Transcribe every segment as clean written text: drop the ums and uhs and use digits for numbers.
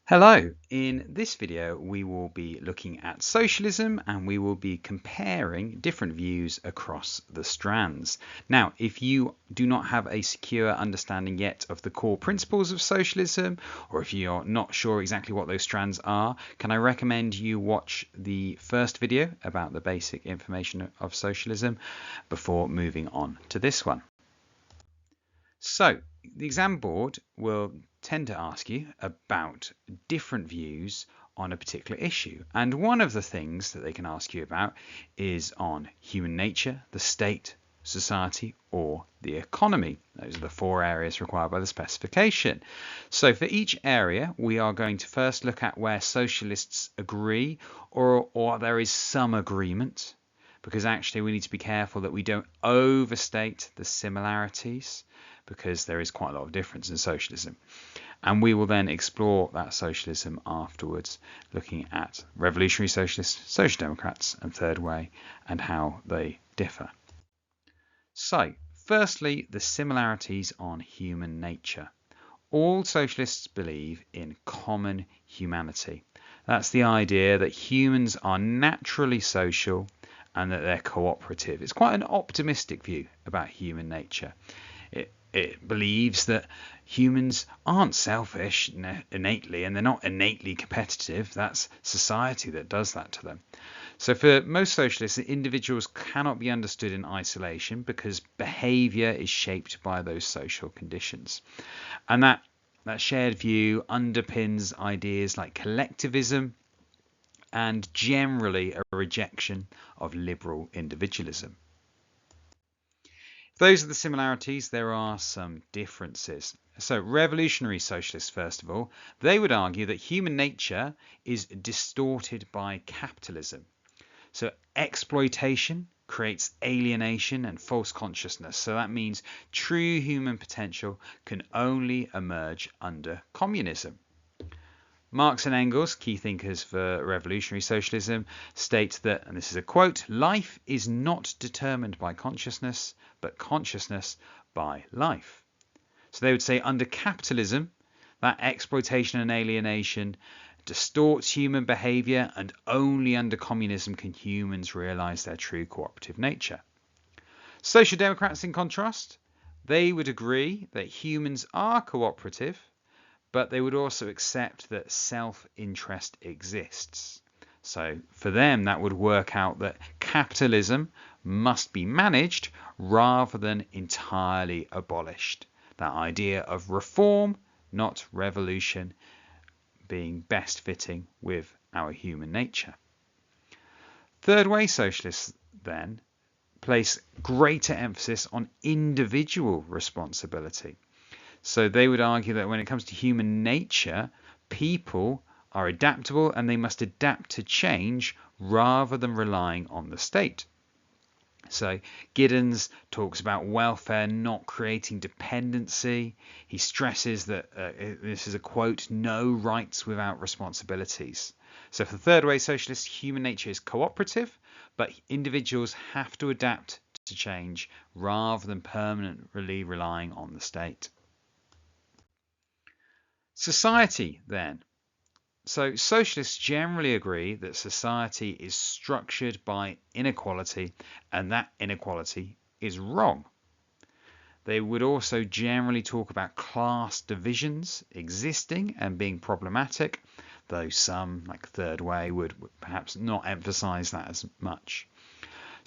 Hello, in this video we will be looking at socialism and we will be comparing different views across the strands. Now, if you do not have a secure understanding yet of the core principles of socialism, or if you're not sure exactly what those strands are, can I recommend you watch the first video about the basic information of socialism before moving on to this one. So, the exam board will tend to ask you about different views on a particular issue. And one of the things that they can ask you about is on human nature, the state, society, or the economy. Those are the four areas required by the specification. So for each area, we are going to first look at where socialists agree or there is some agreement, because actually we need to be careful that we don't overstate the similarities, because there is quite a lot of difference in socialism. And we will then explore that socialism afterwards, looking at revolutionary socialists, social democrats, and third way, and how they differ. So, firstly, the similarities on human nature. All socialists believe in common humanity. That's the idea that humans are naturally social and that they're cooperative. It's quite an optimistic view about human nature. It believes that humans aren't selfish innately, and they're not innately competitive. That's society that does that to them. So for most socialists, individuals cannot be understood in isolation because behavior is shaped by those social conditions. And that shared view underpins ideas like collectivism and generally a rejection of liberal individualism. Those are the similarities. There are some differences. So revolutionary socialists, first of all, they would argue that human nature is distorted by capitalism. So exploitation creates alienation and false consciousness. So that means true human potential can only emerge under communism. Marx and Engels, key thinkers for revolutionary socialism, state that, and this is a quote, "Life is not determined by consciousness, but consciousness by life." So they would say under capitalism, that exploitation and alienation distorts human behavior, and only under communism can humans realize their true cooperative nature. Social democrats, in contrast, they would agree that humans are cooperative, but they would also accept that self-interest exists. So for them, that would work out that capitalism must be managed rather than entirely abolished. That idea of reform, not revolution, being best fitting with our human nature. Third way socialists then place greater emphasis on individual responsibility. So they would argue that when it comes to human nature, people are adaptable and they must adapt to change rather than relying on the state. So Giddens talks about welfare not creating dependency. He stresses that, this is a quote, "no rights without responsibilities." So for third way socialists, human nature is cooperative, but individuals have to adapt to change rather than permanently relying on the state. Society, then. So socialists generally agree that society is structured by inequality and that inequality is wrong. They would also generally talk about class divisions existing and being problematic, though some, like Third Way, would perhaps not emphasize that as much.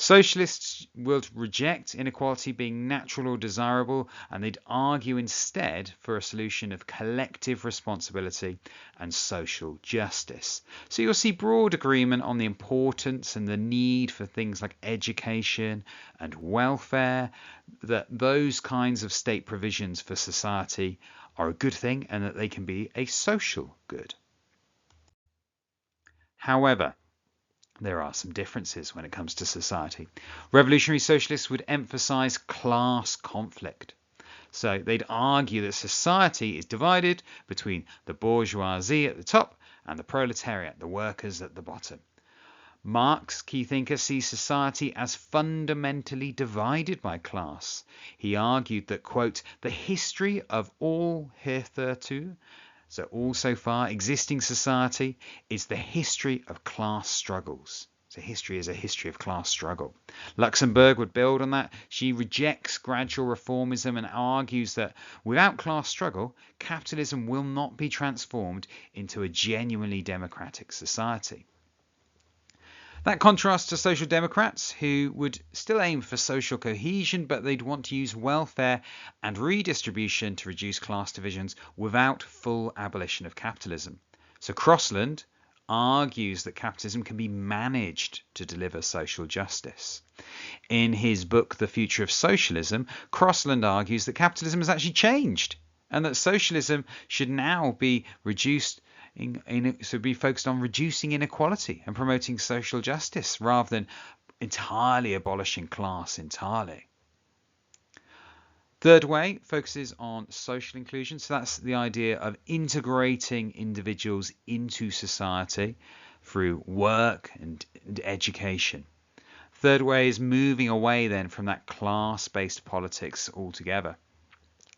Socialists will reject inequality being natural or desirable, and they'd argue instead for a solution of collective responsibility and social justice. So you'll see broad agreement on the importance and the need for things like education and welfare, that those kinds of state provisions for society are a good thing and that they can be a social good. However, there are some differences when it comes to society. Revolutionary socialists would emphasize class conflict. So they'd argue that society is divided between the bourgeoisie at the top and the proletariat, the workers at the bottom. Marx, key thinker, sees society as fundamentally divided by class. He argued that, quote, "the history of all hitherto So all so far, existing society is the history of class struggles. So history is a history of class struggle. Luxemburg would build on that. She rejects gradual reformism and argues that without class struggle, capitalism will not be transformed into a genuinely democratic society. That contrasts to social democrats, who would still aim for social cohesion, but they'd want to use welfare and redistribution to reduce class divisions without full abolition of capitalism. So Crossland argues that capitalism can be managed to deliver social justice. In his book, The Future of Socialism, Crossland argues that capitalism has actually changed and that socialism should now be reduced so be focused on reducing inequality and promoting social justice rather than entirely abolishing class entirely. Third way focuses on social inclusion. So that's the idea of integrating individuals into society through work and education. Third way is moving away then from that class-based politics altogether.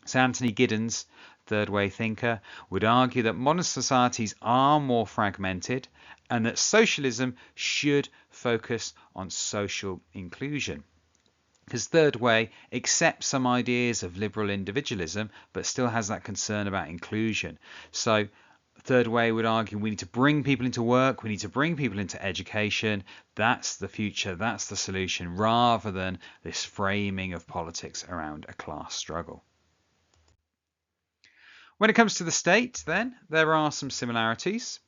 So Anthony Giddens, third way thinker, would argue that modern societies are more fragmented and that socialism should focus on social inclusion. Because third way accepts some ideas of liberal individualism but still has that concern about inclusion. So third way would argue we need to bring people into work, we need to bring people into education. That's the future, that's the solution, rather than this framing of politics around a class struggle. When it comes to the state, then, there are some similarities.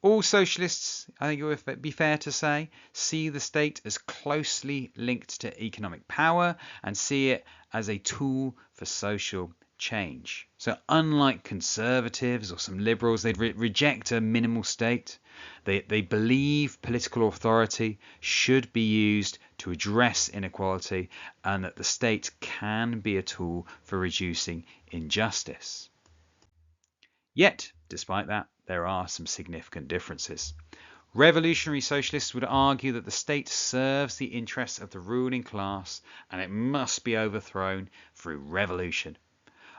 All socialists, I think it would be fair to say, see the state as closely linked to economic power and see it as a tool for social change. So unlike conservatives or some liberals, they'd reject a minimal state. They believe political authority should be used to address inequality and that the state can be a tool for reducing injustice. Yet, despite that, there are some significant differences. Revolutionary socialists would argue that the state serves the interests of the ruling class and it must be overthrown through revolution.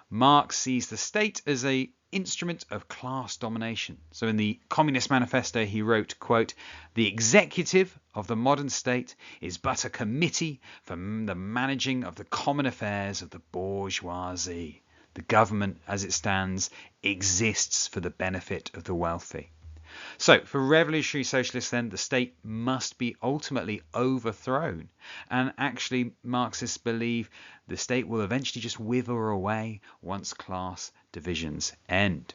Marx sees the state as an instrument of class domination. So in the Communist Manifesto he wrote, quote, "The executive of the modern state is but a committee for the managing of the common affairs of the bourgeoisie. The government, as it stands, exists for the benefit of the wealthy." So, for revolutionary socialists then, the state must be ultimately overthrown. And actually, Marxists believe the state will eventually just wither away once class divisions end.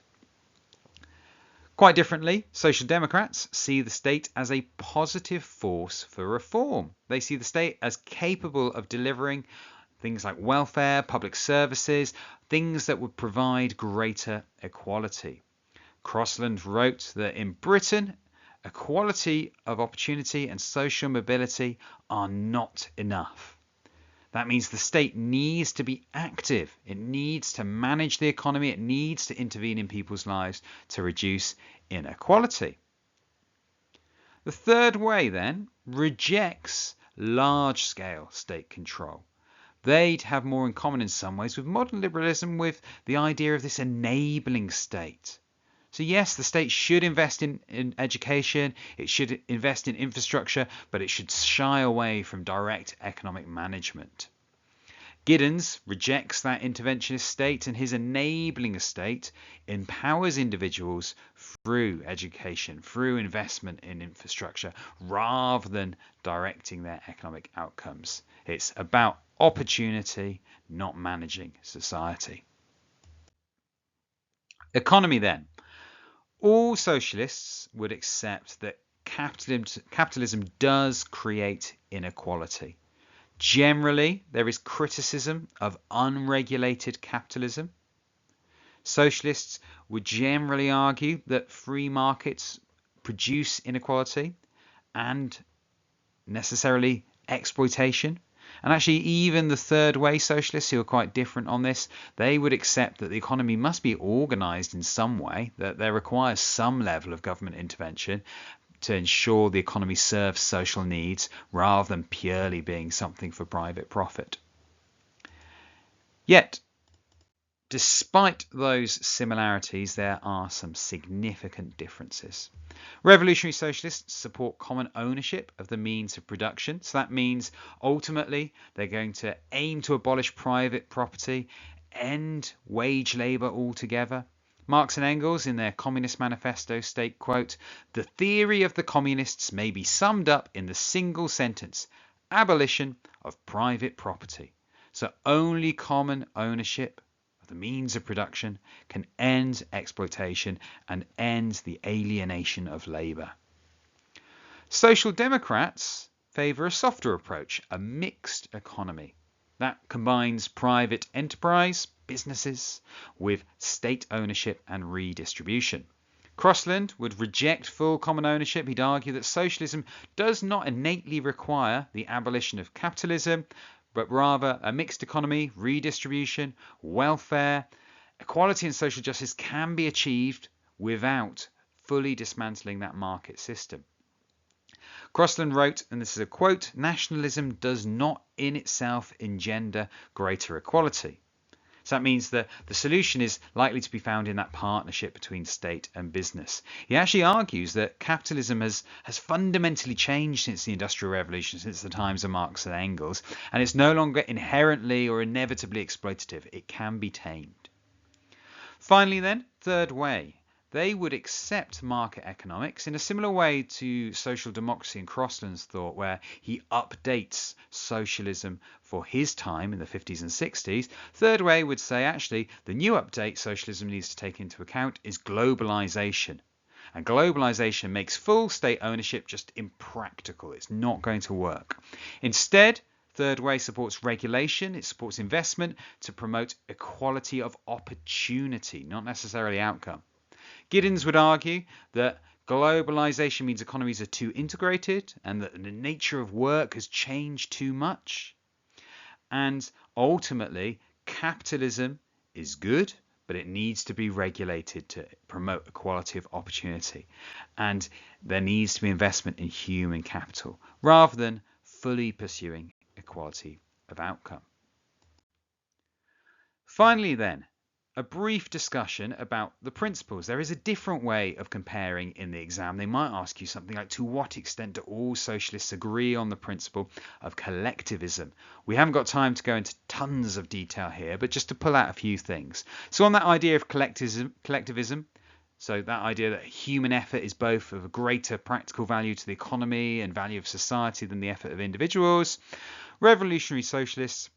Quite differently, social democrats see the state as a positive force for reform. They see the state as capable of delivering things like welfare, public services, things that would provide greater equality. Crossland wrote that in Britain, equality of opportunity and social mobility are not enough. That means the state needs to be active. It needs to manage the economy. It needs to intervene in people's lives to reduce inequality. The third way, then, rejects large-scale state control. They'd have more in common in some ways with modern liberalism, with the idea of this enabling state. So yes, the state should invest in education, it should invest in infrastructure, but it should shy away from direct economic management. Giddens rejects that interventionist state, and his enabling state empowers individuals through education, through investment in infrastructure, rather than directing their economic outcomes. It's about opportunity, not managing society. Economy then. All socialists would accept that capitalism does create inequality. Generally, there is criticism of unregulated capitalism. Socialists would generally argue that free markets produce inequality and necessarily exploitation. And actually, even the third way socialists, who are quite different on this, they would accept that the economy must be organized in some way, that there requires some level of government intervention to ensure the economy serves social needs rather than purely being something for private profit. Yet, Despite those similarities, there are some significant differences. Revolutionary socialists support common ownership of the means of production. So that means ultimately they're going to aim to abolish private property, end wage labour altogether. Marx and Engels in their Communist Manifesto state, quote, "The theory of the communists may be summed up in the single sentence, abolition of private property." So only common ownership the means of production can end exploitation and end the alienation of labour. Social Democrats favour a softer approach, a mixed economy. That combines private enterprise, businesses, with state ownership and redistribution. Crossland would reject full common ownership. He'd argue that socialism does not innately require the abolition of capitalism, but rather a mixed economy, redistribution, welfare, equality and social justice can be achieved without fully dismantling that market system. Crossland wrote, and this is a quote, "Nationalism does not in itself engender greater equality." So that means that the solution is likely to be found in that partnership between state and business. He actually argues that capitalism has fundamentally changed since the Industrial Revolution, since the times of Marx and Engels, and it's no longer inherently or inevitably exploitative. It can be tamed. Finally then, third way. They would accept market economics in a similar way to social democracy and Crossland's thought, where he updates socialism for his time in the 50s and 60s. Third way would say, actually, the new update socialism needs to take into account is globalization. And globalization makes full state ownership just impractical. It's not going to work. Instead, third way supports regulation. It supports investment to promote equality of opportunity, not necessarily outcome. Giddens would argue that globalization means economies are too integrated and that the nature of work has changed too much. And ultimately, capitalism is good, but it needs to be regulated to promote equality of opportunity. And there needs to be investment in human capital rather than fully pursuing equality of outcome. Finally then, a brief discussion about the principles. There is a different way of comparing in the exam. They might ask you something like, to what extent do all socialists agree on the principle of collectivism? We haven't got time to go into tons of detail here, but just to pull out a few things. So on that idea of collectivism, so that idea that human effort is both of a greater practical value to the economy and value of society than the effort of individuals, revolutionary socialists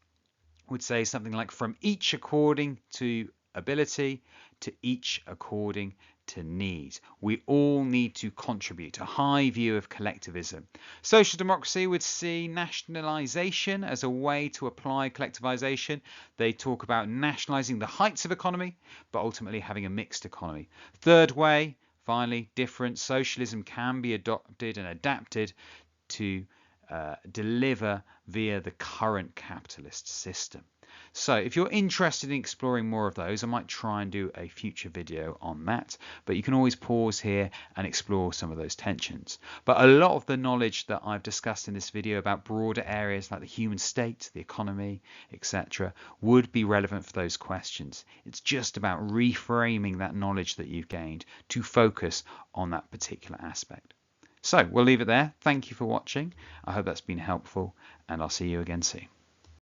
would say something like, from each according to ability to each according to need. We all need to contribute. A high view of collectivism. Social democracy would see nationalization as a way to apply collectivization. They talk about nationalizing the heights of economy, but ultimately having a mixed economy. Third way, finally, different. Socialism can be adopted and adapted to deliver via the current capitalist system. So if you're interested in exploring more of those, I might try and do a future video on that, but you can always pause here and explore some of those tensions. But a lot of the knowledge that I've discussed in this video about broader areas like the human state, the economy, etc., would be relevant for those questions. It's just about reframing that knowledge that you've gained to focus on that particular aspect. So we'll leave it there. Thank you for watching. I hope that's been helpful, and I'll see you again soon.